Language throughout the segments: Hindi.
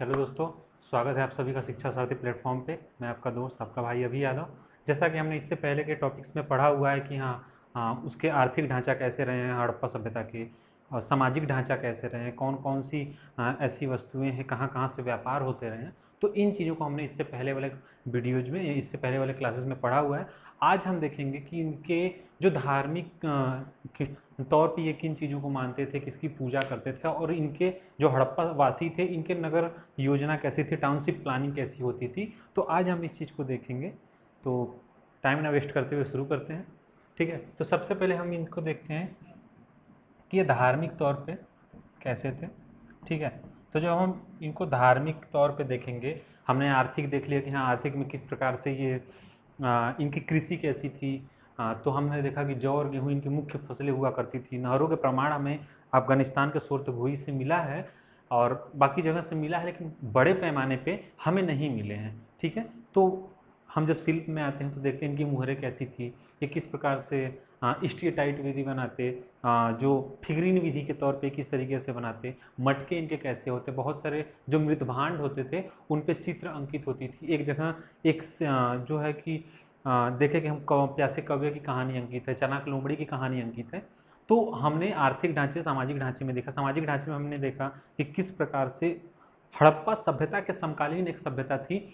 हेलो दोस्तों, स्वागत है आप सभी का शिक्षा सारथी प्लेटफॉर्म पे। मैं आपका दोस्त, आपका भाई अभी यादव। जैसा कि हमने इससे पहले के टॉपिक्स में पढ़ा हुआ है कि उसके आर्थिक ढांचा कैसे रहे हैं हड़प्पा सभ्यता के, और सामाजिक ढांचा कैसे रहे हैं, कौन कौन सी ऐसी वस्तुएं हैं, कहाँ कहाँ से व्यापार होते रहे हैं। तो इन चीज़ों को हमने इससे पहले वाले वीडियोज में, इससे पहले वाले क्लासेस में पढ़ा हुआ है। आज हम देखेंगे कि इनके जो धार्मिक तौर पे ये किन चीज़ों को मानते थे, किसकी पूजा करते थे, और इनके जो हड़प्पा वासी थे इनके नगर योजना कैसी थी, टाउनशिप प्लानिंग कैसी होती थी। तो आज हम इस चीज़ को देखेंगे। तो टाइम ना वेस्ट करते हुए शुरू करते हैं। ठीक है, तो सबसे पहले हम इनको देखते हैं कि ये धार्मिक तौर पे कैसे थे। ठीक है, तो जब हम इनको धार्मिक तौर पे देखेंगे, हमने आर्थिक देख लिया कि हाँ आर्थिक में किस प्रकार से ये इनकी कृषि कैसी थी। तो हमने देखा कि जौ और गेहूँ इनकी मुख्य फसलें हुआ करती थी। नहरों के प्रमाण हमें अफगानिस्तान के सोरतगोई से मिला है और बाकी जगह से मिला है, लेकिन बड़े पैमाने पे हमें नहीं मिले हैं। ठीक है, तो हम जब शिल्प में आते हैं तो देखते हैं इनकी मुहरें कैसी थी, ये किस प्रकार से स्टीटाइट विधि बनाते, जो फिगरीन विधि के तौर पे किस तरीके से बनाते, मटके इनके कैसे होते, बहुत सारे जो मृत भांड होते थे उन पे चित्र अंकित होती थी। एक जगह एक जो है कि देखे कि हम प्यासे कौवे की कहानी अंकित है, चनाक लोमड़ी की कहानी अंकित है। तो हमने आर्थिक ढांचे, सामाजिक ढांचे में देखा। सामाजिक ढांचे में हमने देखा कि किस प्रकार से हड़प्पा सभ्यता के समकालीन एक सभ्यता थी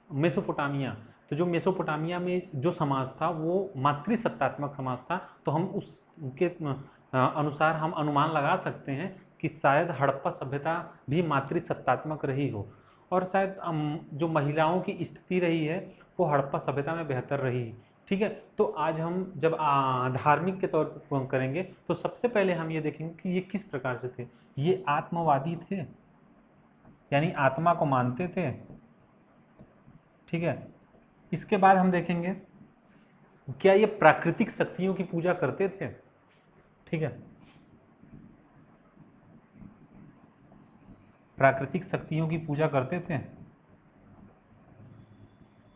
मेसोपोटामिया। तो जो मेसोपोटामिया में जो समाज था वो मातृसत्तात्मक समाज था। तो हम उसके अनुसार हम अनुमान लगा सकते हैं कि शायद हड़प्पा सभ्यता भी मातृसत्तात्मक रही हो, और शायद जो महिलाओं की स्थिति रही है वो हड़प्पा सभ्यता में बेहतर रही। ठीक है, तो आज हम जब धार्मिक के तौर पर करेंगे तो सबसे पहले हम ये देखेंगे कि ये किस प्रकार से थे। ये आत्मवादी थे, यानी आत्मा को मानते थे। ठीक है, इसके बाद हम देखेंगे क्या ये प्राकृतिक शक्तियों की पूजा करते थे। ठीक है, प्राकृतिक शक्तियों की पूजा करते थे।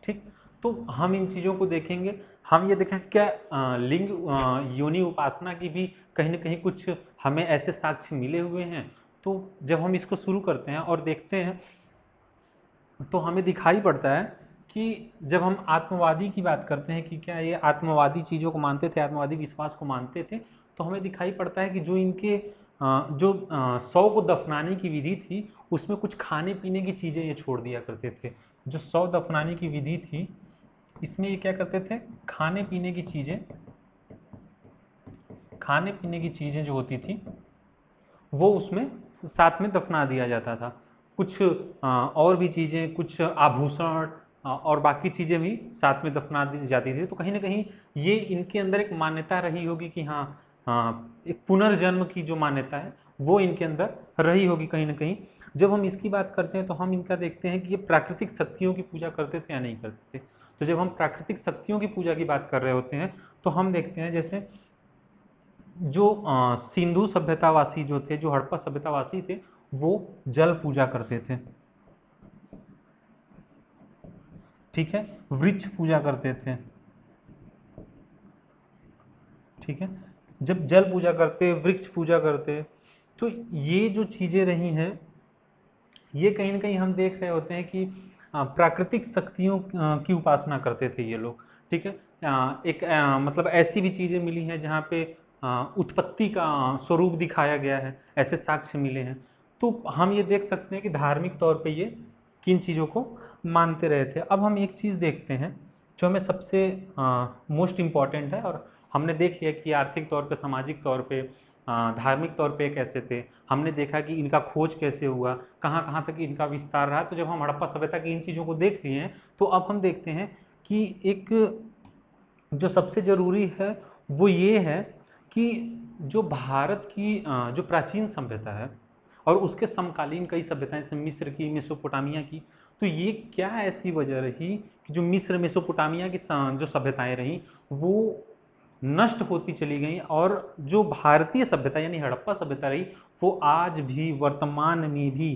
ठीक, तो हम इन चीजों को देखेंगे। हम ये देखें क्या लिंग योनि उपासना की भी कहीं ना कहीं कुछ हमें ऐसे साक्ष्य मिले हुए हैं। तो जब हम इसको शुरू करते हैं और देखते हैं तो हमें दिखाई पड़ता है कि जब हम आत्मवादी की बात करते हैं कि क्या ये आत्मवादी चीज़ों को मानते थे, आत्मवादी विश्वास को मानते थे, तो हमें दिखाई पड़ता है कि जो इनके जो शव को दफनाने की विधि थी उसमें कुछ खाने पीने की चीज़ें ये छोड़ दिया करते थे। जो शव दफनाने की विधि थी इसमें ये क्या करते थे, खाने पीने की चीज़ें, खाने पीने की चीज़ें जो होती थी वो उसमें साथ में दफना दिया जाता था। कुछ और भी चीज़ें, कुछ आभूषण और बाकी चीज़ें भी साथ में दफना दी जाती थी। तो कहीं ना कहीं ये इनके अंदर एक मान्यता रही होगी कि एक पुनर्जन्म की जो मान्यता है वो इनके अंदर रही होगी कहीं ना कहीं। जब हम इसकी बात करते हैं तो हम इनका देखते हैं कि ये प्राकृतिक शक्तियों की पूजा करते थे या नहीं करते थे। तो जब हम प्राकृतिक शक्तियों की पूजा की बात कर रहे होते हैं तो हम देखते हैं जैसे जो सिंधु सभ्यतावासी जो थे, जो हड़प्पा सभ्यतावासी थे, वो जल पूजा करते थे। ठीक है, वृक्ष पूजा करते थे। ठीक है, जब जल पूजा करते, वृक्ष पूजा करते, तो ये जो चीजें रही हैं ये कहीं ना कहीं हम देख रहे होते हैं कि प्राकृतिक शक्तियों की उपासना करते थे ये लोग। ठीक है, एक मतलब ऐसी भी चीजें मिली हैं जहाँ पे उत्पत्ति का स्वरूप दिखाया गया है, ऐसे साक्ष्य मिले हैं। तो हम ये देख सकते हैं कि धार्मिक तौर पे ये किन चीज़ों को मानते रहे थे। अब हम एक चीज़ देखते हैं जो हमें सबसे मोस्ट इम्पॉर्टेंट है, और हमने देख लिया कि आर्थिक तौर पे, सामाजिक तौर पे, धार्मिक तौर पे कैसे थे। हमने देखा कि इनका खोज कैसे हुआ, कहाँ कहाँ तक इनका विस्तार रहा। तो जब हम हड़प्पा सभ्यता की इन चीज़ों को देख लिए हैं तो अब हम देखते हैं कि एक जो सबसे जरूरी है वो ये है कि जो भारत की जो प्राचीन सभ्यता है और उसके समकालीन कई सभ्यताएं, जैसे मिस्र की, मेसोपोटामिया की, तो ये क्या ऐसी वजह रही कि जो मिस्र मेसोपोटामिया की जो सभ्यताएं रहीं वो नष्ट होती चली गई, और जो भारतीय सभ्यता यानी हड़प्पा सभ्यता रही वो आज भी वर्तमान में भी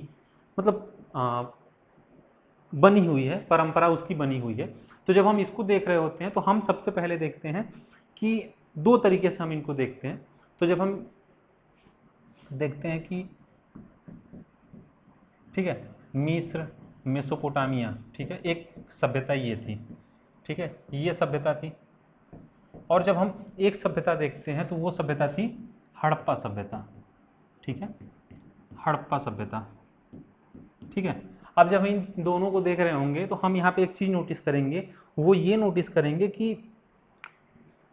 मतलब बनी हुई है, परंपरा उसकी बनी हुई है। तो जब हम इसको देख रहे होते हैं तो हम सबसे पहले देखते हैं कि दो तरीके से हम इनको देखते हैं। तो जब हम देखते हैं कि ठीक है, मिस्र, मेसोपोटामिया, ठीक है, एक सभ्यता ये थी, ठीक है, ये सभ्यता थी। और जब हम एक सभ्यता देखते हैं तो वो सभ्यता थी हड़प्पा सभ्यता, ठीक है, हड़प्पा सभ्यता, ठीक है। अब जब इन दोनों को देख रहे होंगे तो हम यहाँ पे एक चीज नोटिस करेंगे, वो ये नोटिस करेंगे कि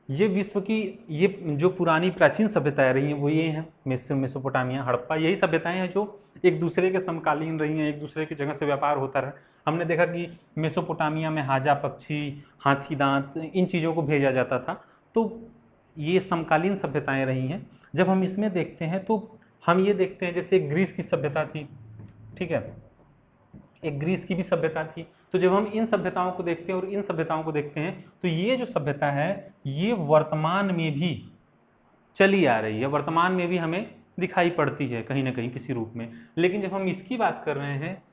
ये विश्व की ये जो पुरानी प्राचीन सभ्यताएं रही हैं वो ये हैं, मेसोपोटामिया, हड़प्पा, यही सभ्यताएं हैं जो एक दूसरे के समकालीन रही हैं, एक दूसरे की जगह से व्यापार होता रहा। हमने देखा कि मेसोपोटामिया में हाजा पक्षी, हाथी दांत, इन चीज़ों को भेजा जाता था, तो ये समकालीन सभ्यताएं रही हैं। जब हम इसमें देखते हैं तो हम ये देखते हैं जैसे ग्रीस की सभ्यता थी, ठीक है, एक ग्रीस की भी सभ्यता थी। तो जब हम इन सभ्यताओं को देखते हैं और इन सभ्यताओं को देखते हैं तो ये जो सभ्यता है ये वर्तमान में भी चली आ रही है, वर्तमान में भी हमें दिखाई पड़ती है कहीं ना कहीं किसी रूप में। लेकिन जब हम इसकी बात कर रहे हैं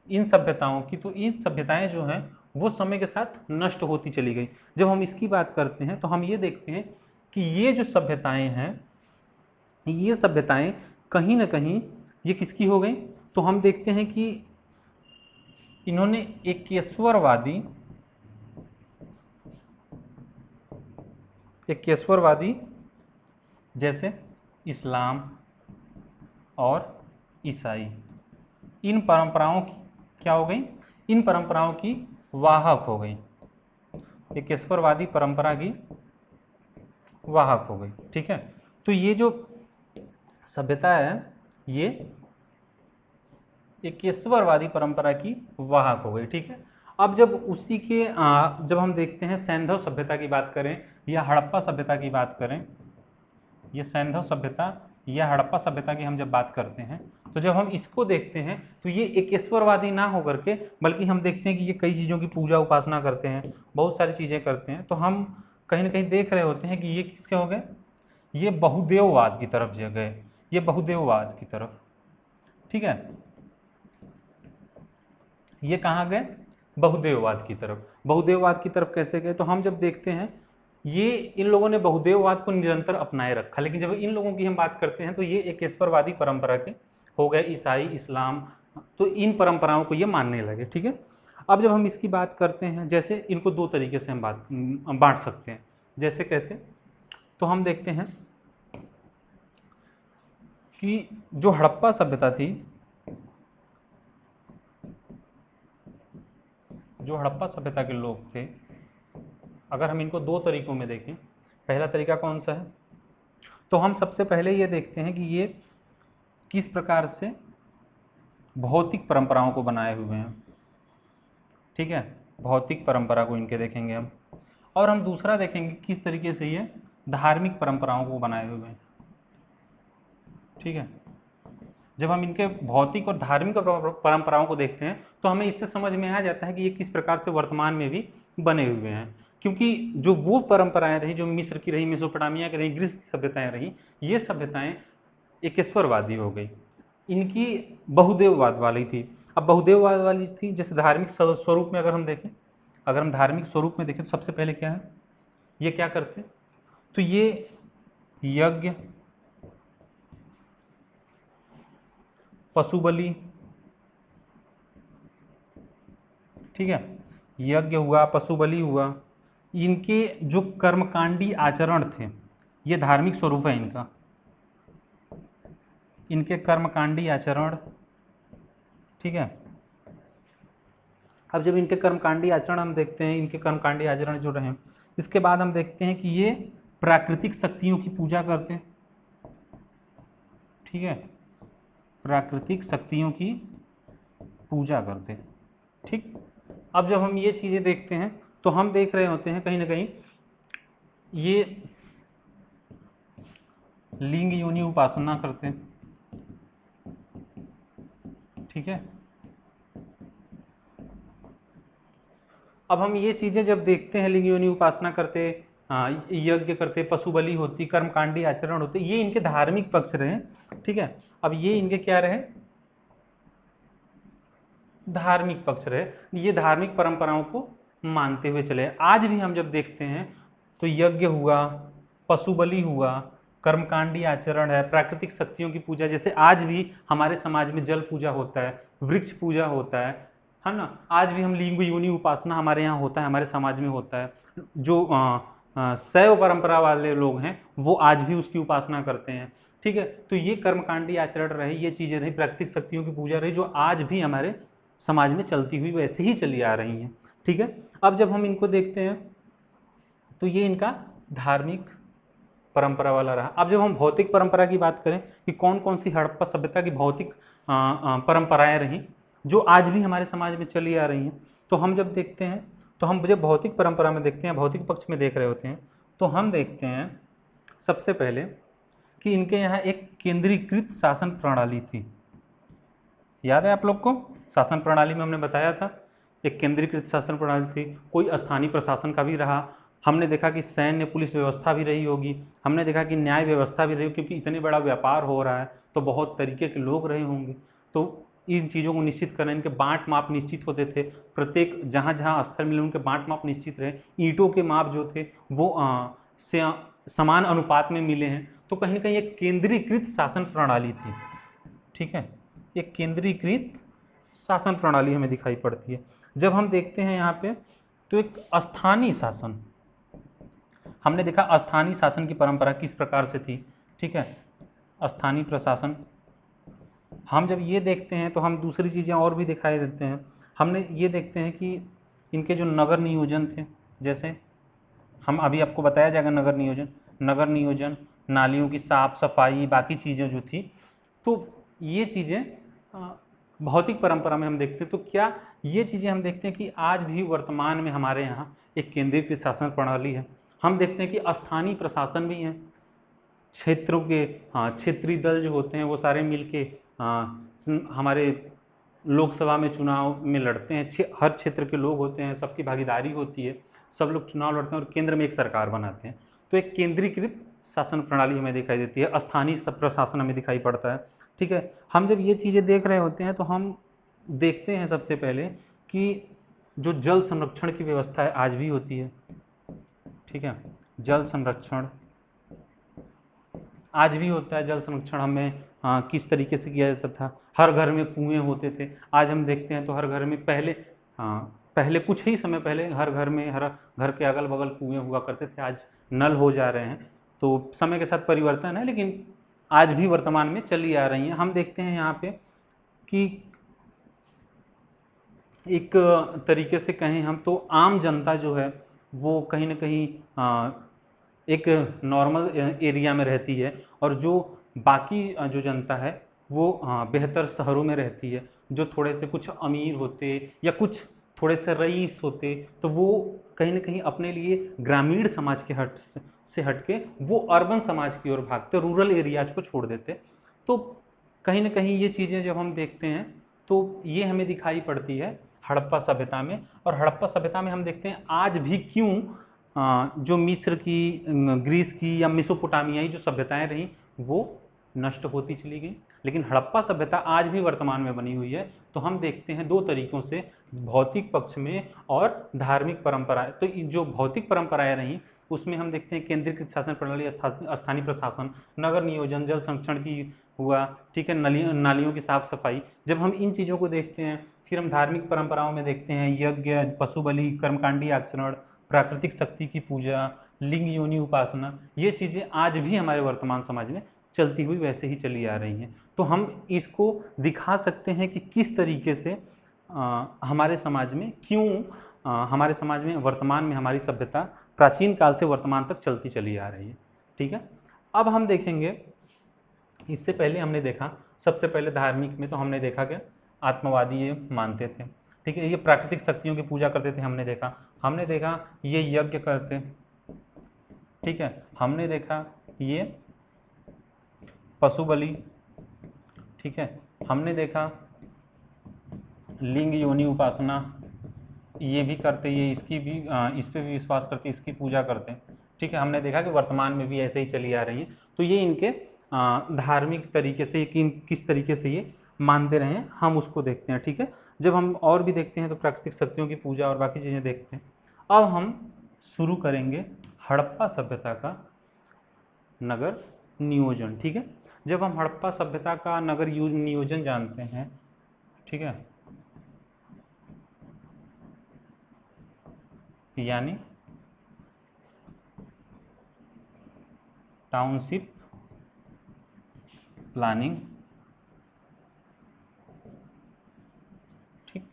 इन सभ्यताओं की, तो इन सभ्यताएं जो हैं वो समय के साथ नष्ट होती चली गई। जब हम इसकी बात करते हैं तो हम ये देखते हैं कि ये जो सभ्यताएं हैं, ये सभ्यताएं कहीं ना कहीं ये किसकी हो गई, तो हम देखते हैं कि इन्होंने एकेश्वरवादी जैसे इस्लाम और ईसाई, इन परंपराओं की क्या हो गई, इन परंपराओं की वाहक हो गई, एकेश्वरवादी परंपरा की वाहक हो गई, ठीक है। तो ये जो सभ्यता है ये एकेश्वरवादी परंपरा की वाहक हो गई, ठीक है। अब जब उसी के जब हम देखते हैं सैंधव सभ्यता की बात करें या हड़प्पा सभ्यता की बात करें, ये सैंधव सभ्यता या हड़प्पा सभ्यता की हम जब बात करते हैं तो जब हम इसको देखते हैं तो ये एकेश्वरवादी ना होकर के, बल्कि हम देखते हैं कि ये कई चीज़ों की पूजा उपासना करते हैं, बहुत सारी चीज़ें करते हैं। तो हम कहीं ना कहीं देख रहे होते हैं कि ये किसके हो गए, ये बहुदेववाद की तरफ गए, ये बहुदेववाद की तरफ, ठीक है, ये कहाँ गए, बहुदेववाद की तरफ। बहुदेववाद की तरफ कैसे गए, तो हम जब देखते हैं ये इन लोगों ने बहुदेववाद को निरंतर अपनाए रखा, लेकिन जब इन लोगों की हम बात करते हैं तो ये एक ईश्वरवादी परंपरा के हो गए, ईसाई, इस्लाम, तो इन परंपराओं को ये मानने लगे, ठीक है। अब जब हम इसकी बात करते हैं, जैसे इनको दो तरीके से हम बांट सकते हैं, जैसे कैसे, तो हम देखते हैं कि जो हड़प्पा सभ्यता थी, जो हड़प्पा सभ्यता के लोग थे, अगर हम इनको दो तरीकों में देखें, पहला तरीका कौन सा है, तो हम सबसे पहले ये देखते हैं कि ये किस प्रकार से भौतिक परंपराओं को बनाए हुए हैं, ठीक है, भौतिक परंपरा को इनके देखेंगे हम। और हम दूसरा देखेंगे किस तरीके से ये धार्मिक परंपराओं को बनाए हुए हैं, ठीक है। जब हम इनके भौतिक और धार्मिक परंपराओं को देखते हैं तो हमें इससे समझ में आ जाता है कि ये किस प्रकार से वर्तमान में भी बने हुए हैं। क्योंकि जो वो परंपराएं रही, जो मिस्र की रही, मेसोपोटामिया की रही, ग्रीस की सभ्यताएं रही, ये सभ्यताएं एकेश्वरवादी हो गई, इनकी बहुदेववाद वाली थी। अब बहुदेववाद वाली थी, जैसे धार्मिक स्वरूप में अगर हम देखें, अगर हम धार्मिक स्वरूप में देखें तो सबसे पहले क्या है, ये क्या करते, तो ये यज्ञ, पशु बलि, ठीक है, यज्ञ हुआ, पशु बलि हुआ, इनके जो कर्मकांडी आचरण थे, ये धार्मिक स्वरूप है इनका, इनके कर्मकांडी आचरण, ठीक है। अब जब इनके कर्मकांडी आचरण हम देखते हैं, इनके कर्मकांडी आचरण जो रहे, इसके बाद हम देखते हैं कि ये प्राकृतिक शक्तियों की पूजा करते हैं, ठीक है, प्राकृतिक शक्तियों की पूजा करते, ठीक। अब जब हम ये चीजें देखते हैं तो हम देख रहे होते हैं कहीं ना कहीं ये लिंग योनि उपासना करते हैं, ठीक है। अब हम ये चीजें जब देखते हैं, लिंग योनि उपासना करते, यज्ञ करते, पशु बलि होती, कर्मकांडी आचरण होते, ये इनके धार्मिक पक्ष रहे, ठीक है। अब ये इनके क्या रहे, धार्मिक पक्ष रहे, ये धार्मिक परंपराओं को मानते हुए चले। आज भी हम जब देखते हैं तो यज्ञ हुआ, पशु बलि हुआ, कर्मकांडी आचरण है, प्राकृतिक शक्तियों की पूजा, जैसे आज भी हमारे समाज में जल पूजा होता है, वृक्ष पूजा होता है ना। आज भी हम लिंग योनि उपासना हमारे यहाँ होता है, हमारे समाज में होता है। जो शैव परंपरा वाले लोग हैं वो आज भी उसकी उपासना करते हैं। ठीक है, तो ये कर्मकांडी आचरण रहे, ये चीजें रही, प्राकृतिक शक्तियों की पूजा रही, जो आज भी हमारे समाज में चलती हुई वैसे ही चली आ रही हैं। ठीक है, अब जब हम इनको देखते हैं तो ये इनका धार्मिक परंपरा वाला रहा। अब जब हम भौतिक परंपरा की बात करें कि कौन कौन सी हड़प्पा सभ्यता की भौतिक परंपराएं रही जो आज भी हमारे समाज में चली आ रही हैं, तो हम जब देखते हैं, तो हम जब भौतिक परंपरा में देखते हैं, भौतिक पक्ष में देख रहे होते हैं, तो हम देखते हैं सबसे पहले कि इनके यहाँ एक केंद्रीकृत शासन प्रणाली थी। याद है आप लोग को, शासन प्रणाली में हमने बताया था एक केंद्रीकृत शासन प्रणाली थी, कोई स्थानीय प्रशासन का भी रहा। हमने देखा कि सैन्य पुलिस व्यवस्था भी रही होगी, हमने देखा कि न्याय व्यवस्था भी रही, क्योंकि इतने बड़ा व्यापार हो रहा है तो बहुत तरीके के लोग रहे होंगे। तो इन चीज़ों को निश्चित करना, इनके बांट माप निश्चित होते थे, प्रत्येक जहाँ जहाँ स्थल मिले उनके बांट माप निश्चित रहे, ईंटों के माप जो थे वो समान अनुपात में मिले हैं। तो कहीं ना कहीं एक केंद्रीकृत शासन प्रणाली थी। ठीक है, एक केंद्रीकृत शासन प्रणाली हमें दिखाई पड़ती है। जब हम देखते हैं यहाँ पे तो एक स्थानीय शासन, हमने देखा स्थानीय शासन की परंपरा किस प्रकार से थी। ठीक है, स्थानीय प्रशासन, हम जब ये देखते हैं तो हम दूसरी चीज़ें और भी दिखाई देते हैं। हमने ये देखते हैं कि इनके जो नगर नियोजन थे, जैसे हम अभी आपको बताया जाएगा नगर नियोजन, नालियों की साफ सफाई, बाकी चीज़ें जो थी, तो ये चीज़ें भौतिक परंपरा में हम देखते हैं। तो क्या ये चीज़ें हम देखते हैं कि आज भी वर्तमान में हमारे यहाँ एक केंद्रीय शासन प्रणाली है। हम देखते हैं कि स्थानीय प्रशासन भी है, क्षेत्रों के क्षेत्रीय दल जो होते हैं वो सारे मिलके हमारे लोकसभा में चुनाव में लड़ते हैं, हर क्षेत्र के लोग होते हैं, सबकी भागीदारी होती है, सब लोग चुनाव लड़ते हैं और केंद्र में एक सरकार बनाते हैं। तो एक केंद्रीकृत शासन प्रणाली हमें दिखाई देती है, स्थानीय प्रशासन हमें दिखाई पड़ता है। ठीक है, हम जब ये चीज़ें देख रहे होते हैं तो हम देखते हैं सबसे पहले कि जो जल संरक्षण की व्यवस्था है आज भी होती है। ठीक है, जल संरक्षण आज भी होता है। जल संरक्षण हमें किस तरीके से किया जाता था, हर घर में कुएं होते थे। आज हम देखते हैं तो हर घर में पहले कुछ ही समय पहले हर घर में, हर घर के अगल बगल कुएं हुआ करते थे, आज नल हो जा रहे हैं। तो समय के साथ परिवर्तन है, लेकिन आज भी वर्तमान में चली आ रही हैं। हम देखते हैं यहाँ पे कि एक तरीके से कहें हम तो आम जनता जो है वो कहीं ना कहीं एक नॉर्मल एरिया में रहती है, और जो बाकी जो जनता है वो बेहतर शहरों में रहती है। जो थोड़े से कुछ अमीर होते या कुछ थोड़े से रईस होते, तो वो कहीं ना कहीं अपने लिए ग्रामीण समाज के हट के वो अर्बन समाज की ओर भागते, रूरल एरियाज को छोड़ देते। तो कहीं ना कहीं ये चीज़ें जब हम देखते हैं तो ये हमें दिखाई पड़ती है हड़प्पा सभ्यता में। और हड़प्पा सभ्यता में हम देखते हैं आज भी क्यों जो मिस्र की, ग्रीस की या मेसोपोटामियाई जो सभ्यताएं रहीं वो नष्ट होती चली गई, लेकिन हड़प्पा सभ्यता आज भी वर्तमान में बनी हुई है। तो हम देखते हैं दो तरीकों से, भौतिक पक्ष में और धार्मिक परंपराएं। तो जो भौतिक परंपराएं रहीं उसमें हम देखते हैं केंद्रीकृत शासन प्रणाली, स्थानीय प्रशासन, नगर नियोजन, जल संरक्षण की हुआ, ठीक है, नालियों की साफ सफाई। जब हम इन चीज़ों को देखते हैं, फिर हम धार्मिक परंपराओं में देखते हैं यज्ञ, पशु बलि, कर्मकांडी आचरण, प्राकृतिक शक्ति की पूजा, लिंग योनि उपासना, ये चीज़ें आज भी हमारे वर्तमान समाज में चलती हुई वैसे ही चली आ रही हैं। तो हम इसको दिखा सकते हैं कि किस तरीके से हमारे समाज में क्यों हमारे समाज में वर्तमान में हमारी सभ्यता प्राचीन काल से वर्तमान तक चलती चली आ रही है। ठीक है, अब हम देखेंगे, इससे पहले हमने देखा सबसे पहले धार्मिक में तो हमने देखा कि आत्मवादी ये मानते थे। ठीक है, ये प्राकृतिक शक्तियों की पूजा करते थे, हमने देखा ये यज्ञ करते। ठीक है, हमने देखा ये पशु बलि। ठीक है, हमने देखा लिंग योनि उपासना, ये भी करते, ये इसकी भी इस पे भी विश्वास करते, इसकी पूजा करते। ठीक है, हमने देखा कि वर्तमान में भी ऐसे ही चली आ रही है। तो ये इनके धार्मिक तरीके से किस तरीके से ये मानते रहे हम उसको देखते हैं। ठीक है, जब हम और भी देखते हैं तो प्राकृतिक शक्तियों की पूजा और बाकी चीज़ें देखते हैं। अब हम शुरू करेंगे हड़प्पा सभ्यता का नगर नियोजन, ठीक है। जब हम हड़प्पा सभ्यता का नगर नियोजन जानते हैं, ठीक है, यानी टाउनशिप प्लानिंग, ठीक।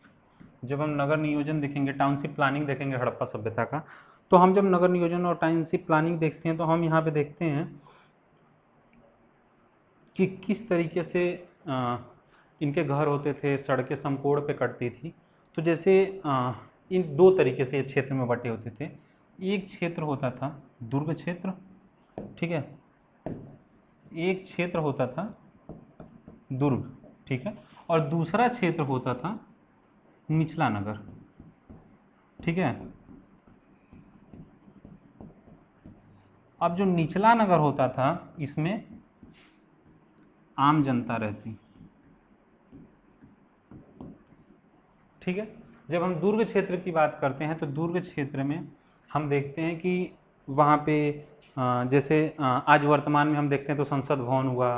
जब हम नगर नियोजन देखेंगे, टाउनशिप प्लानिंग देखेंगे हड़प्पा सभ्यता का, तो हम जब नगर नियोजन और टाउनशिप प्लानिंग देखते हैं तो हम यहाँ पे देखते हैं कि किस तरीके से इनके घर होते थे, सड़कें समकोण पे कटती थी। तो जैसे इन दो तरीके से क्षेत्र में बटे होते थे। एक क्षेत्र होता था दुर्ग क्षेत्र, ठीक है, एक क्षेत्र होता था दुर्ग, ठीक है, और दूसरा क्षेत्र होता था निचला नगर, ठीक है। अब जो निचला नगर होता था इसमें आम जनता रहती, ठीक है। जब हम दुर्ग क्षेत्र की बात करते हैं तो दुर्ग क्षेत्र में हम देखते हैं कि वहाँ पे जैसे आज वर्तमान में हम देखते हैं तो संसद भवन हुआ,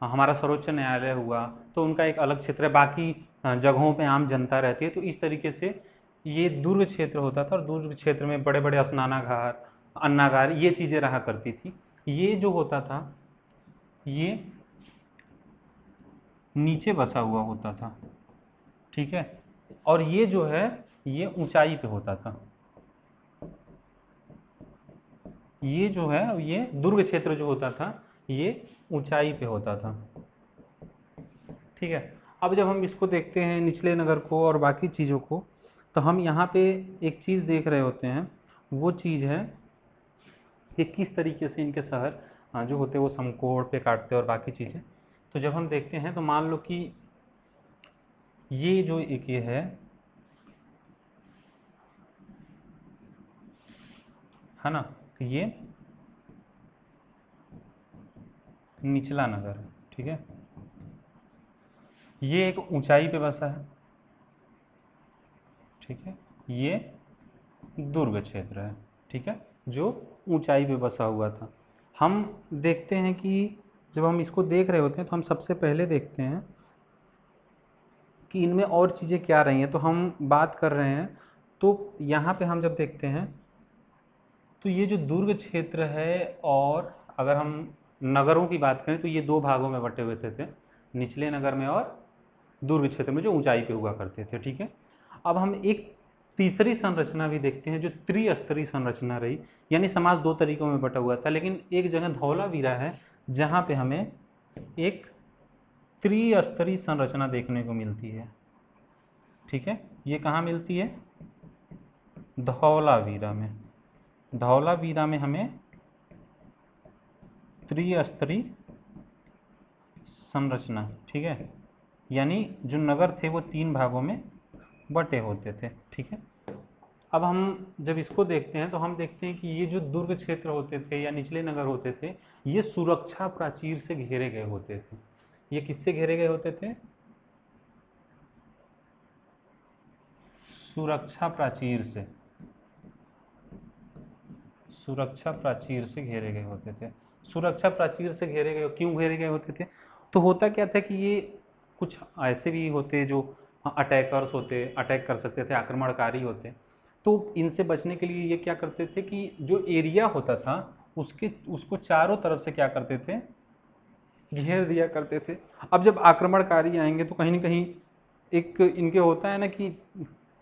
हमारा सर्वोच्च न्यायालय हुआ, तो उनका एक अलग क्षेत्र है, बाकी जगहों पे आम जनता रहती है। तो इस तरीके से ये दुर्ग क्षेत्र होता था, और दुर्ग क्षेत्र में बड़े बड़े स्नानागार, अन्नागार, ये चीज़ें रहा करती थी। ये जो होता था ये नीचे बसा हुआ होता था, ठीक है, और ये जो है ये ऊंचाई पे होता था। ये जो है ये दुर्ग क्षेत्र जो होता था ये ऊंचाई पे होता था, ठीक है। अब जब हम इसको देखते हैं निचले नगर को और बाकी चीज़ों को, तो हम यहाँ पे एक चीज़ देख रहे होते हैं, वो चीज़ है कि किस तरीके से इनके शहर जो होते हैं वो समकोण पे काटते हैं और बाकी चीज़ें। तो जब हम देखते हैं तो मान लो कि ये जो एक ये है ना, तो ये निचला नगर है, ठीक है, ये एक ऊंचाई पे बसा है, ठीक है, ये दुर्ग क्षेत्र है, ठीक है, जो ऊंचाई पे बसा हुआ था। हम देखते हैं कि जब हम इसको देख रहे होते हैं तो हम सबसे पहले देखते हैं कि इनमें और चीज़ें क्या रही हैं। तो हम बात कर रहे हैं, तो यहाँ पे हम जब देखते हैं तो ये जो दुर्ग क्षेत्र है, और अगर हम नगरों की बात करें तो ये दो भागों में बटे हुए थे, निचले नगर में और दुर्ग क्षेत्र में जो ऊंचाई पे हुआ करते थे, ठीक है। अब हम एक तीसरी संरचना भी देखते हैं जो त्रिस्तरीय संरचना रही, यानी समाज दो तरीकों में बटा हुआ था, लेकिन एक जगह धौलावीरा है जहाँ पे हमें एक त्रिस्तरीय संरचना देखने को मिलती है, ठीक है। ये कहाँ मिलती है? धौलावीरा में। धौलावीरा में हमें त्रिस्तरीय संरचना, ठीक है, यानी जो नगर थे वो तीन भागों में बटे होते थे, ठीक है। अब हम जब इसको देखते हैं तो हम देखते हैं कि ये जो दुर्ग क्षेत्र होते थे या निचले नगर होते थे, ये सुरक्षा प्राचीर से घेरे गए होते थे। ये किससे घेरे गए होते थे? सुरक्षा प्राचीर से, सुरक्षा प्राचीर से घेरे गए होते थे। सुरक्षा प्राचीर से घेरे गए, क्यों घेरे गए होते थे? तो होता क्या था कि ये कुछ ऐसे भी होते जो अटैकर्स होते, अटैक कर सकते थे, आक्रमणकारी होते। तो इनसे बचने के लिए ये क्या करते थे कि जो एरिया होता था उसके उसको चारों तरफ से क्या करते थे? घेर दिया करते थे। अब जब आक्रमणकारी आएंगे तो कहीं ना कहीं एक इनके होता है ना कि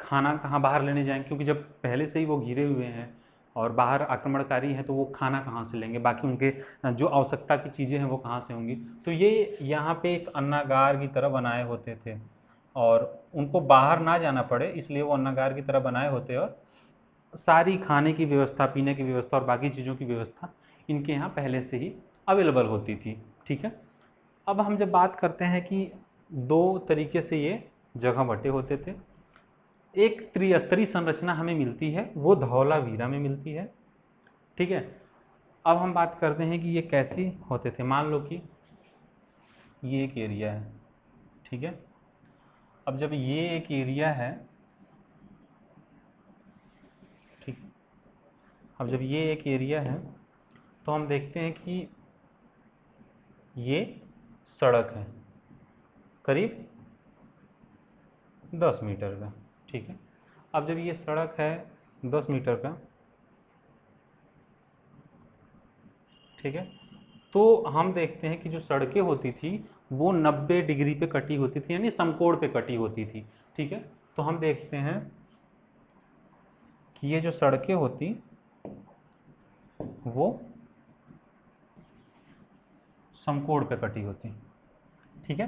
खाना कहाँ बाहर लेने जाएं, क्योंकि जब पहले से ही वो घिरे हुए हैं और बाहर आक्रमणकारी हैं तो वो खाना कहाँ से लेंगे, बाकी उनके जो आवश्यकता की चीज़ें हैं वो कहाँ से होंगी। तो ये यहाँ पे एक अन्नागार की तरह बनाए होते थे, और उनको बाहर ना जाना पड़े इसलिए वो अन्नागार की तरह बनाए होते, और सारी खाने की व्यवस्था, पीने की व्यवस्था और बाकी चीज़ों की व्यवस्था इनके यहाँ पहले से ही अवेलेबल होती थी, ठीक है। अब हम जब बात करते हैं कि दो तरीके से ये जगह बटे होते थे, एक त्रिस्तरीय संरचना हमें मिलती है वो धौलावीरा में मिलती है, ठीक है। अब हम बात करते हैं कि ये कैसे होते थे। मान लो कि ये एक एरिया है, ठीक है। अब जब ये एक एरिया है, ठीक, अब जब ये एक एरिया है तो हम देखते हैं कि ये सड़क है करीब 10 मीटर का, ठीक है। अब जब ये सड़क है 10 मीटर का, ठीक है, तो हम देखते हैं कि जो सड़कें होती थी वो 90 डिग्री पे कटी होती थी, यानी समकोण पे कटी होती थी, ठीक है। तो हम देखते हैं कि ये जो सड़कें होती वो समकोण पे कटी होती, ठीक है।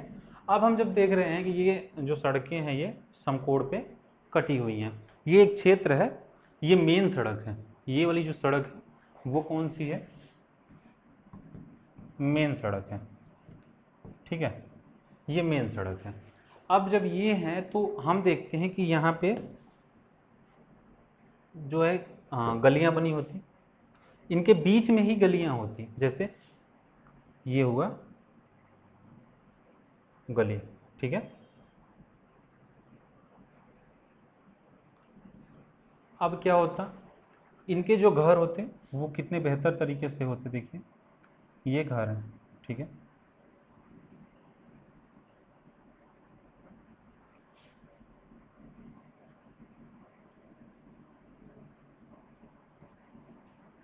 अब हम जब देख रहे हैं कि ये जो सड़कें हैं ये समकोण पे कटी हुई हैं, ये एक क्षेत्र है, ये मेन सड़क है, ये वाली जो सड़क है वो कौन सी है, मेन सड़क है, ठीक है, ये मेन सड़क है। अब जब ये है तो हम देखते हैं कि यहाँ पे जो है गलियां बनी होती, इनके बीच में ही गलियां होती, जैसे ये हुआ गली, ठीक है। अब क्या होता, इनके जो घर होते वो कितने बेहतर तरीके से होते, देखिए ये घर है, ठीक है,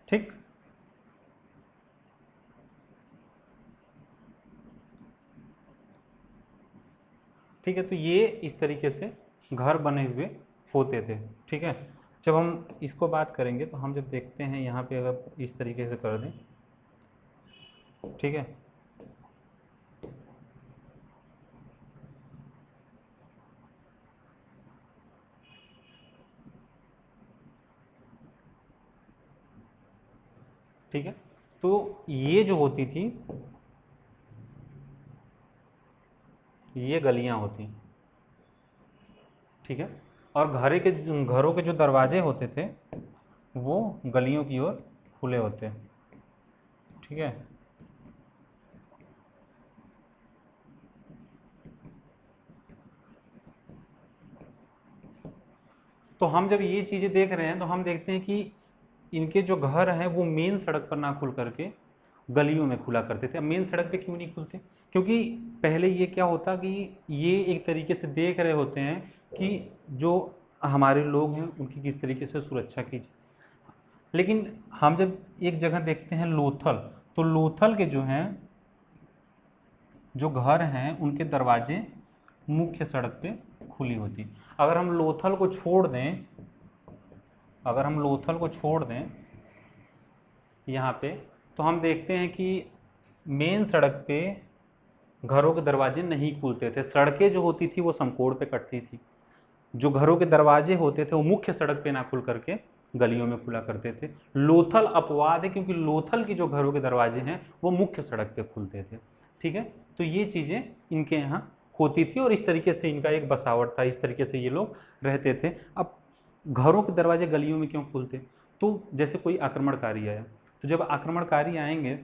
ठीक, ठीक है। तो ये इस तरीके से घर बने हुए होते थे, ठीक है। जब हम इसको बात करेंगे तो हम जब देखते हैं यहाँ पे अगर इस तरीके से कर दें, ठीक है, ठीक है, तो ये जो होती थी ये गलियां होती, ठीक है, और घरों के जो दरवाजे होते थे वो गलियों की ओर खुले होते, ठीक है। तो हम जब ये चीजें देख रहे हैं तो हम देखते हैं कि इनके जो घर हैं वो मेन सड़क पर ना खुल करके गलियों में खुला करते थे। अब मेन सड़क पे क्यों नहीं खुलते, क्योंकि पहले ये क्या होता कि ये एक तरीके से देख रहे होते हैं कि जो हमारे लोग हैं उनकी किस तरीके से सुरक्षा की जाए। लेकिन हम जब एक जगह देखते हैं लोथल, तो लोथल के जो हैं जो घर हैं उनके दरवाजे मुख्य सड़क पे खुली होती। अगर हम लोथल को छोड़ दें, अगर हम लोथल को छोड़ दें यहाँ पे, तो हम देखते हैं कि मेन सड़क पे घरों के दरवाजे नहीं खुलते थे, सड़कें जो होती थी वो समकोण पे कटती थी, जो घरों के दरवाजे होते थे वो मुख्य सड़क पे ना खुल करके गलियों में खुला करते थे। लोथल अपवाद है, क्योंकि लोथल की जो घरों के दरवाजे हैं वो मुख्य सड़क पे खुलते थे, ठीक है। तो ये चीजें इनके यहाँ होती थी और इस तरीके से इनका एक बसावट था, इस तरीके से ये लोग रहते थे। अब घरों के दरवाजे गलियों में क्यों खुलते, तो जैसे कोई आक्रमणकारी आया, तो जब आक्रमणकारी आएंगे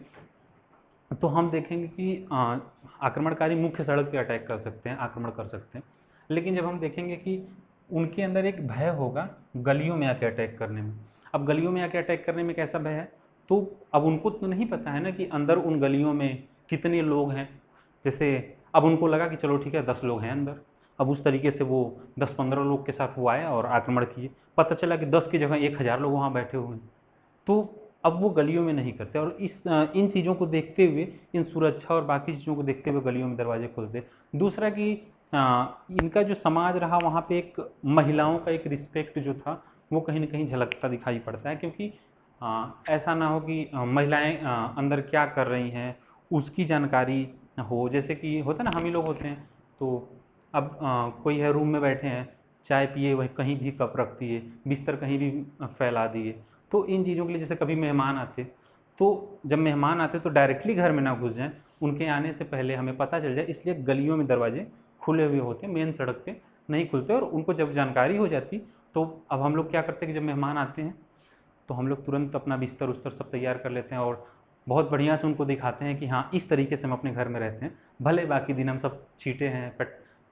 तो हम देखेंगे कि आक्रमणकारी मुख्य सड़क पे अटैक कर सकते हैं, आक्रमण कर सकते हैं। लेकिन जब हम देखेंगे कि उनके अंदर एक भय होगा गलियों में आके अटैक करने में। अब गलियों में आके अटैक करने में कैसा भय है, तो अब उनको तो नहीं पता है ना कि अंदर उन गलियों में कितने लोग हैं। जैसे अब उनको लगा कि चलो ठीक है 10 लोग हैं अंदर, अब उस तरीके से वो 10-15 लोग के साथ वो आए और आक्रमण किए, पता चला कि 10 की जगह 1000 लोग वहाँ बैठे हुए हैं। तो अब वो गलियों में नहीं करते, और इन चीज़ों को देखते हुए, इन सुरक्षा और बाकी चीज़ों को देखते हुए गलियों में दरवाजे खुलते। दूसरा कि इनका जो समाज रहा वहाँ पे एक महिलाओं का एक रिस्पेक्ट जो था वो कहीं ना कहीं झलकता दिखाई पड़ता है, क्योंकि ऐसा ना हो कि महिलाएं अंदर क्या कर रही हैं उसकी जानकारी हो। जैसे कि होता है ना, हम ही लोग होते हैं, तो अब कोई है रूम में बैठे हैं, चाय पिए वही कहीं भी कप रख दिए, बिस्तर कहीं भी फैला दिए। तो इन चीज़ों के लिए जैसे कभी मेहमान आते, तो जब मेहमान आते तो डायरेक्टली घर में ना घुस जाएं, उनके आने से पहले हमें पता चल जाए, इसलिए गलियों में दरवाजे खुले हुए होते, मेन सड़क पे नहीं खुलते। और उनको जब जानकारी हो जाती तो अब हम लोग क्या करते हैं कि जब मेहमान आते हैं तो हम लोग तुरंत अपना बिस्तर उस्तर सब तैयार कर लेते हैं और बहुत बढ़िया से उनको दिखाते हैं कि हाँ इस तरीके से हम अपने घर में रहते हैं। भले बाकी दिन हम सब छीटे हैं,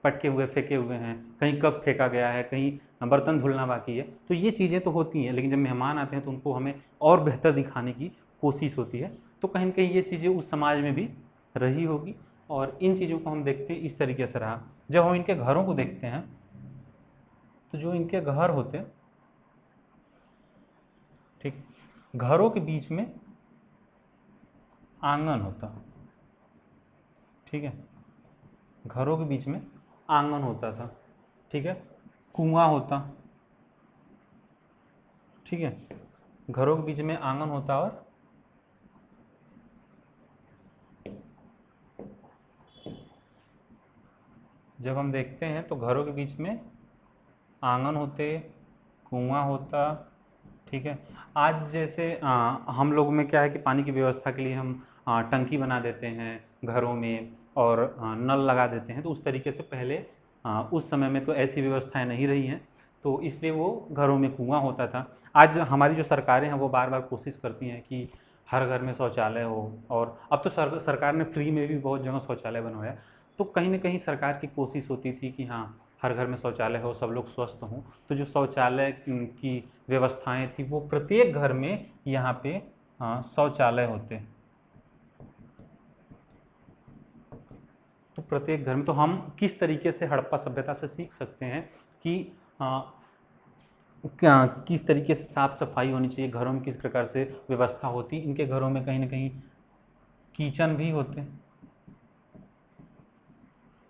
पटके हुए फेंके हुए हैं, कहीं कप फेंका गया है, कहीं बर्तन धुलना बाकी है, तो ये चीज़ें तो होती हैं। लेकिन जब मेहमान आते हैं तो उनको हमें और बेहतर दिखाने की कोशिश होती है। तो कहीं ना कहीं ये चीज़ें उस समाज में भी रही होगी। और इन चीज़ों को हम देखते हैं इस तरीके से रहा। जब हम इनके घरों को देखते हैं तो जो इनके घर होते हैं, ठीक, घरों के बीच में आंगन होता, ठीक है, घरों के बीच में आंगन होता था, ठीक है, कुआं होता, ठीक है, घरों के बीच में आंगन होता। और जब हम देखते हैं तो घरों के बीच में आंगन होते, कुआं होता, ठीक है। आज जैसे हम लोग में क्या है कि पानी की व्यवस्था के लिए हम टंकी बना देते हैं घरों में और नल लगा देते हैं, तो उस तरीके से पहले उस समय में तो ऐसी व्यवस्थाएं नहीं रही हैं, तो इसलिए वो घरों में कुआं होता था। आज हमारी जो सरकारें हैं वो बार बार कोशिश करती हैं कि हर घर में शौचालय हो, और अब तो सरकार ने फ्री में भी बहुत जगह शौचालय बनवाया। तो कहीं ना कहीं सरकार की कोशिश होती थी कि हाँ, हर घर में शौचालय हो, सब लोग स्वस्थ हों। तो जो शौचालय की व्यवस्थाएं थी वो प्रत्येक घर में यहाँ पे शौचालय होते, तो प्रत्येक घर में। तो हम किस तरीके से हड़प्पा सभ्यता से सीख सकते हैं कि किस तरीके से साफ सफाई होनी चाहिए, घरों में किस प्रकार से व्यवस्था होती। इनके घरों में कहीं ना कहीं किचन भी होते,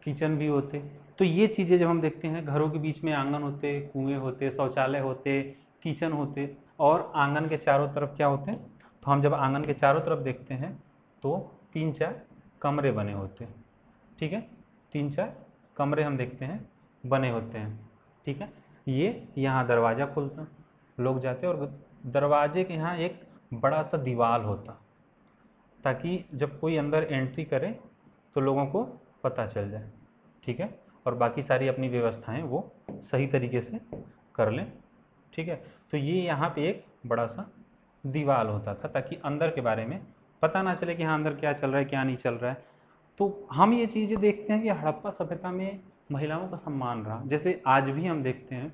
किचन भी होते। तो ये चीज़ें जब हम देखते हैं, घरों के बीच में आंगन होते, कुएं होते, शौचालय होते, किचन होते, और आंगन के चारों तरफ क्या होते हैं, तो हम जब आंगन के चारों तरफ देखते हैं तो 3-4 कमरे बने होते हैं, ठीक है, 3-4 कमरे हम देखते हैं बने होते हैं, ठीक है। ये यहाँ दरवाज़ा खुलता, लोग जाते, और दरवाजे के यहाँ एक बड़ा सा दीवार होता, ताकि जब कोई अंदर एंट्री करे तो लोगों को पता चल जाए, ठीक है, और बाकी सारी अपनी व्यवस्थाएं वो सही तरीके से कर लें, ठीक है। तो ये यहाँ पे एक बड़ा सा दीवार होता था, ताकि अंदर के बारे में पता ना चले कि हाँ अंदर क्या चल रहा है क्या नहीं चल रहा है। तो हम ये चीज़ें देखते हैं कि हड़प्पा सभ्यता में महिलाओं का सम्मान रहा। जैसे आज भी हम देखते हैं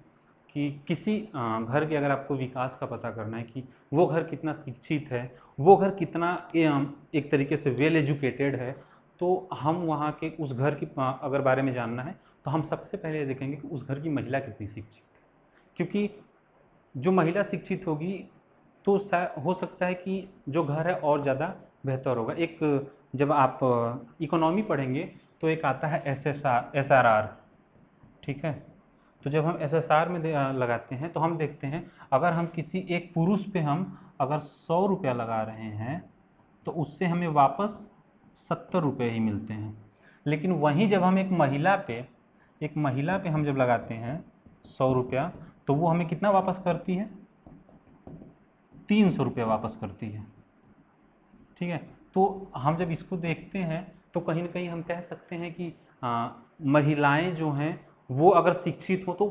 कि किसी घर के, अगर आपको विकास का पता करना है कि वो घर कितना शिक्षित है, वो घर कितना एक तरीके से वेल एजुकेटेड है, तो हम वहाँ के उस घर की अगर बारे में जानना है तो हम सबसे पहले ये देखेंगे कि उस घर की महिला कितनी शिक्षित है। क्योंकि जो महिला शिक्षित होगी तो हो सकता है कि जो घर है और ज़्यादा बेहतर होगा। एक, जब आप इकोनॉमी पढ़ेंगे तो एक आता है SSR, ठीक है। तो जब हम SSR में लगाते हैं तो हम देखते हैं, अगर हम किसी एक पुरुष पे हम अगर 100 रुपया लगा रहे हैं तो उससे हमें वापस 70 रुपये ही मिलते हैं। लेकिन वहीं जब हम एक महिला पे हम जब लगाते हैं 100 रुपया, तो वो हमें कितना वापस करती है, 300 रुपया वापस करती है, ठीक है। तो हम जब इसको देखते हैं तो कहीं ना कहीं हम कह सकते हैं कि महिलाएं जो हैं वो अगर शिक्षित हो तो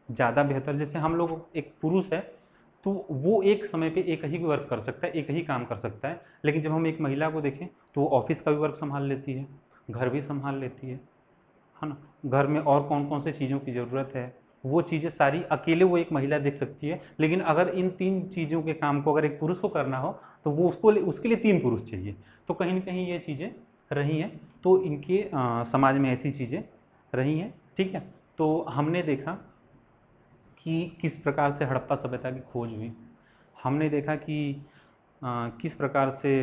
ज़्यादा बेहतर। जैसे हम लोग, एक पुरुष है तो वो एक समय पे एक ही वर्क कर सकता है, एक ही काम कर सकता है, लेकिन जब हम एक महिला को देखें तो वो ऑफिस का भी वर्क संभाल लेती है, घर भी संभाल लेती है ना। घर में और कौन कौन से चीज़ों की ज़रूरत है वो चीज़ें सारी अकेले वो एक महिला देख सकती है। लेकिन अगर इन 3 चीज़ों के काम को अगर एक पुरुष को करना हो तो वो उसके लिए 3 पुरुष चाहिए। तो कहीं ना कहीं ये चीज़ें रही हैं, तो इनके समाज में ऐसी चीज़ें रही हैं, ठीक है। तो हमने देखा कि किस प्रकार से हड़प्पा सभ्यता की खोज हुई, हमने देखा कि किस प्रकार से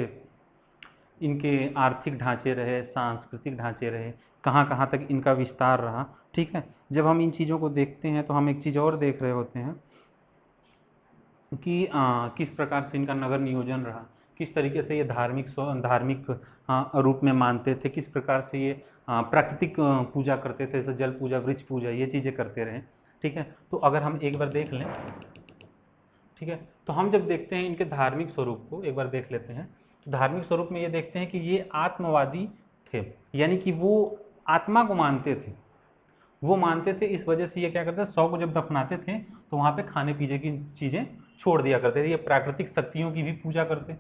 इनके आर्थिक ढांचे रहे, सांस्कृतिक ढांचे रहे, कहाँ कहाँ तक इनका विस्तार रहा, ठीक है। जब हम इन चीज़ों को देखते हैं तो हम एक चीज़ और देख रहे होते हैं कि किस प्रकार से इनका नगर नियोजन रहा, किस तरीके से ये धार्मिक रूप में मानते थे, किस प्रकार से ये प्राकृतिक पूजा करते थे, जैसे जल पूजा, वृक्ष पूजा, ये चीज़ें करते रहे, ठीक है। तो अगर हम एक बार देख लें, ठीक है, तो हम जब देखते हैं इनके धार्मिक स्वरूप को एक बार देख लेते हैं, तो धार्मिक स्वरूप में ये देखते हैं कि ये आत्मवादी थे, यानी कि वो आत्मा को मानते थे। वो मानते थे, इस वजह से ये क्या करते थे, 100 को जब दफनाते थे तो वहाँ पे खाने पीने की चीज़ें छोड़ दिया करते थे। ये प्राकृतिक शक्तियों की भी पूजा करते,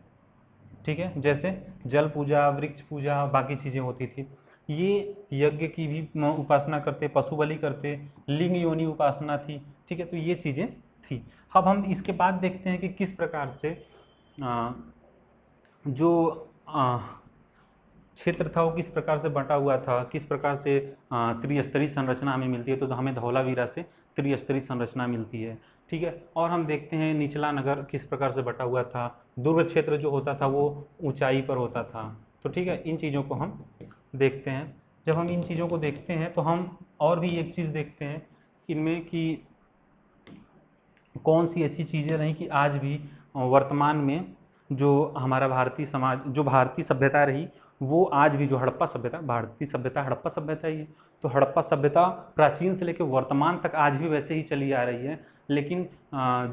ठीक है, जैसे जल पूजा, वृक्ष पूजा, बाकी चीज़ें होती थी। ये यज्ञ की भी उपासना करते, पशु बलि करते, लिंग योनि उपासना थी, ठीक है। तो ये चीज़ें थी। अब हम इसके बाद देखते हैं कि किस प्रकार से जो क्षेत्र था वो किस प्रकार से बंटा हुआ था, किस प्रकार से त्रिस्तरीय संरचना हमें मिलती है, तो हमें धौलावीरा से त्रिस्तरीय संरचना मिलती है। ठीक है, और हम देखते हैं निचला नगर किस प्रकार से बटा हुआ था, दुर्ग क्षेत्र जो होता था वो ऊंचाई पर होता था। तो ठीक है, इन चीज़ों को हम देखते हैं। जब हम इन चीज़ों को देखते हैं तो हम और भी एक चीज़ देखते हैं इनमें कि कौन सी ऐसी चीज़ें रहीं कि आज भी वर्तमान में जो हमारा भारतीय समाज, जो भारतीय सभ्यता रही, वो आज भी, जो हड़प्पा सभ्यता, भारतीय सभ्यता हड़प्पा सभ्यता ही है, तो हड़प्पा सभ्यता प्राचीन से लेकर वर्तमान तक आज भी वैसे ही चली आ रही है। लेकिन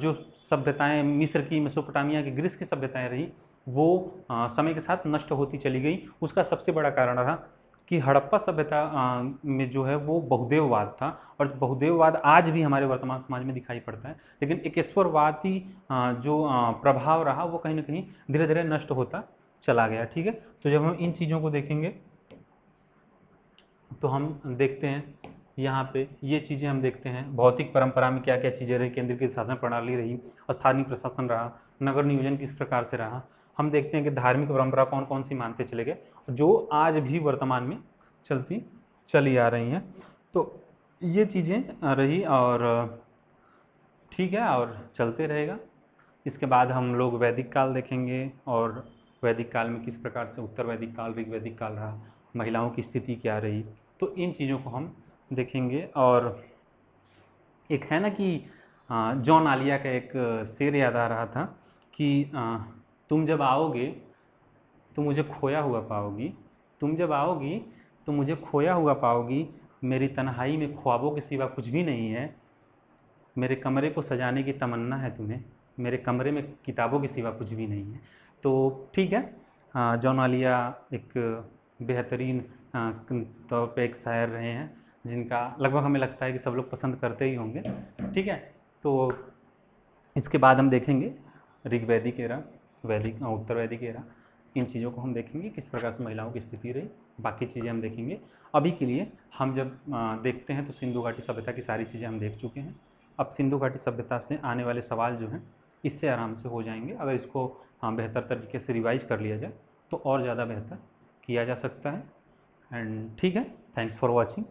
जो सभ्यताएं मिस्र की, मेसोपोटामिया की, ग्रीस की सभ्यताएं रही, वो समय के साथ नष्ट होती चली गई। उसका सबसे बड़ा कारण रहा कि हड़प्पा सभ्यता में जो है वो बहुदेववाद था, और बहुदेववाद आज भी हमारे वर्तमान समाज में दिखाई पड़ता है। लेकिन एकेश्वरवादी जो प्रभाव रहा वो कहीं ना कहीं धीरे धीरे नष्ट होता चला गया। ठीक है, तो जब हम इन चीज़ों को देखेंगे तो हम देखते हैं यहाँ पे ये चीज़ें हम देखते हैं भौतिक परंपरा में क्या क्या चीज़ें रही, केंद्रीय शासन प्रणाली रही, स्थानीय प्रशासन रहा, नगर नियोजन किस प्रकार से रहा। हम देखते हैं कि धार्मिक परंपरा कौन कौन सी मानते चले गए, जो आज भी वर्तमान में चली आ रही हैं। तो ये चीज़ें रही, और ठीक है, और चलते रहेगा। इसके बाद हम लोग वैदिक काल देखेंगे, और वैदिक काल में किस प्रकार से उत्तर वैदिक काल, ऋग वैदिक काल रहा, महिलाओं की स्थिति क्या रही, तो इन चीज़ों को हम देखेंगे। और एक है ना कि जॉन आलिया का एक शेर याद आ रहा था कि तुम जब आओगे तो मुझे खोया हुआ पाओगी, तुम जब आओगी तो मुझे खोया हुआ पाओगी, मेरी तन्हाई में ख्वाबों के सिवा कुछ भी नहीं है, मेरे कमरे को सजाने की तमन्ना है तुम्हें, मेरे कमरे में किताबों के सिवा कुछ भी नहीं है। तो ठीक है, जॉन आलिया एक बेहतरीन तौर पे एक शायर रहे हैं, जिनका लगभग हमें लगता है कि सब लोग पसंद करते ही होंगे। ठीक है, तो इसके बाद हम देखेंगे ऋग्वैदिक एरा, वैदिक उत्तर वैदिक एरा, इन चीज़ों को हम देखेंगे किस प्रकार से महिलाओं की स्थिति रही, बाकी चीज़ें हम देखेंगे। अभी के लिए हम जब देखते हैं तो सिंधु घाटी सभ्यता की सारी चीज़ें हम देख चुके हैं। अब सिंधु घाटी सभ्यता से आने वाले सवाल जो हैं इससे आराम से हो जाएंगे, अगर इसको बेहतर तरीके से रिवाइज कर लिया जाए तो और ज़्यादा बेहतर किया जा सकता है। एंड ठीक है, थैंक्स फॉर वॉचिंग।